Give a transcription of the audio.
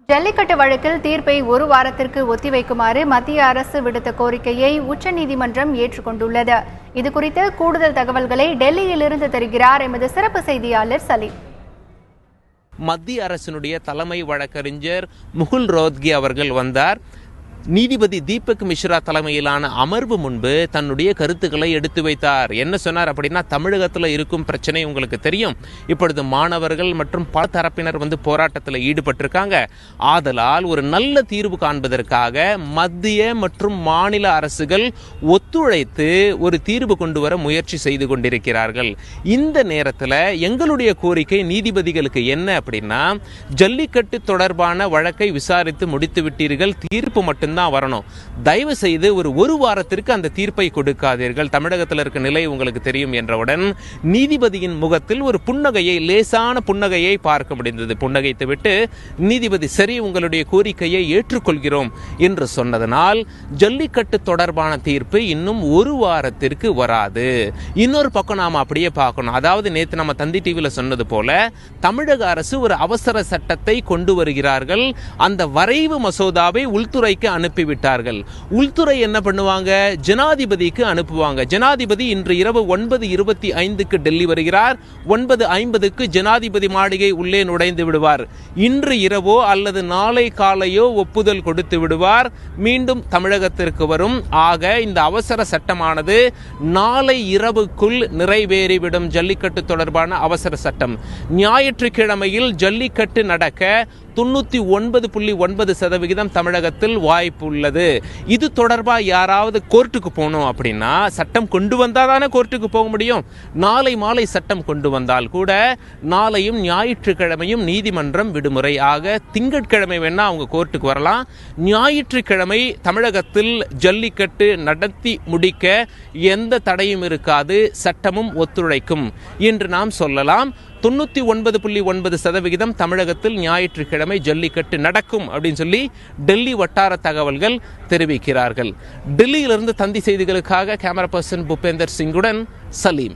ஜல்லிக்கட்டு வழக்கில் தீர்ப்பை ஒரு வாரத்திற்கு ஒத்திவைக்குமாறு மத்திய அரசு விடுத்த கோரிக்கையை உச்சநீதிமன்றம் ஏற்றுக்கொண்டுள்ளது. இதுகுறித்து கூடுதல் தகவல்களை டெல்லியிலிருந்து தருகிறார் எமது சிறப்பு செய்தியாளர் சலீம். மத்திய அரசினுடைய தலைமை வழக்கறிஞர் முகுல் ரோத்கி அவர்கள் வந்தார். நீதிபதி தீபக் மிஸ்ரா தலைமையிலான அமர்வு முன்பு தன்னுடைய கருத்துக்களை எடுத்து வைத்தார். என்ன சொன்னார் அப்படின்னா, தமிழகத்தில் இருக்கும் பிரச்சனை உங்களுக்கு தெரியும். இப்பொழுது மாணவர்கள் மற்றும் பல தரப்பினர் போராட்டத்தில் ஈடுபட்டிருக்காங்க. ஆதலால் ஒரு நல்ல தீர்வு காண்பதற்காக மத்திய மற்றும் மாநில அரசுகள் ஒத்துழைத்து ஒரு தீர்வு கொண்டு வர முயற்சி செய்து கொண்டிருக்கிறார்கள். இந்த நேரத்தில் எங்களுடைய கோரிக்கை நீதிபதிகளுக்கு என்ன அப்படின்னா, ஜல்லிக்கட்டு தொடர்பான வழக்கை விசாரித்து முடித்து விட்டீர்கள், தீர்ப்பு மட்டும் தான் வரணும். தயவு செய்து ஒரு வாரத்திற்கு அந்த தீர்ப்பை கொடுக்காதீர்கள். தமிழகத்தில் இருக்க நிலை உங்களுக்கு தெரியும் என்றவுடன் நீதிபதியின் முகத்தில் ஒரு புன்னகையை, லேசான புன்னகையை பார்க்க முடிந்தது. புன்னகைத்து விட்டு நீதிபதி சரி, உங்களுடைய கோரிக்கையை ஏற்றுக்கொள்கிறோம் என்று சொன்னதனால் ஜல்லிக்கட்டு தொடர்பான தீர்ப்பு இன்னும் ஒரு வாரத்திற்கு வராது. இன்னொரு பக்கம் நாம அப்படியே பார்க்கணும். அதாவது நேற்று நம்ம தந்தி டிவியில் சொன்னது போல தமிழக அரசு ஒரு அவசர சட்டத்தை கொண்டு வருகிறார்கள். அந்த வரைவு மசோதாவை உள்துறைக்கு அனுப்பிவிட்டார்கள். உள்துறை என்ன பண்ணுவாங்க, ஜனாதிபதிக்கு அனுப்புவாங்க. ஜனாதிபதி இன்று இரவு 9:25 டெல்லி வருகிறார். 9:50 ஜனாதிபதி மாளிகை உள்ளே நுழைந்து விடுவார். இன்று இரவோ அல்லது நாளை காலையோ ஒப்புதல் கொடுத்து விடுவார். மீண்டும் தமிழகத்திற்கு வரும். ஆக இந்த அவசர சட்டமானது நாளை இரவுக்குள் நிறைவேறிவிடும். ஜல்லிக்கட்டு தொடர்பான அவசர சட்டம் ஞாயிற்றுக்கிழமையில் ஜல்லிக்கட்டு நடக்க 99.9% தமிழகத்தில் வாய்ப்பு உள்ளது. இது தொடர்பாக யாராவது கோர்ட்டுக்கு போகணும் அப்படின்னா சட்டம் கொண்டு வந்தால் தானே கோர்ட்டுக்கு போக முடியும். நாளை மாலை சட்டம் கொண்டு வந்தால் கூட நாளையும் ஞாயிற்றுக்கிழமையும் நீதிமன்றம் விடுமுறை. ஆக திங்கட்கிழமை வேணா அவங்க கோர்ட்டுக்கு வரலாம். ஞாயிற்றுக்கிழமை தமிழகத்தில் ஜல்லிக்கட்டு நடத்தி முடிக்க எந்த தடையும் இருக்காது, சட்டமும் ஒத்துழைக்கும் என்று நாம் சொல்லலாம். 99.9% தமிழகத்தில் ஞாயிற்றுக்கிழமை ஜல்லிக்கட்டு நடக்கும் அப்படின்னு சொல்லி டெல்லி வட்டார தகவல்கள் தெரிவிக்கிறார்கள். டெல்லியிலிருந்து தந்தி செய்திகளுக்காக கேமரா பர்சன் பூபேந்தர் சிங்குடன் சலீம்.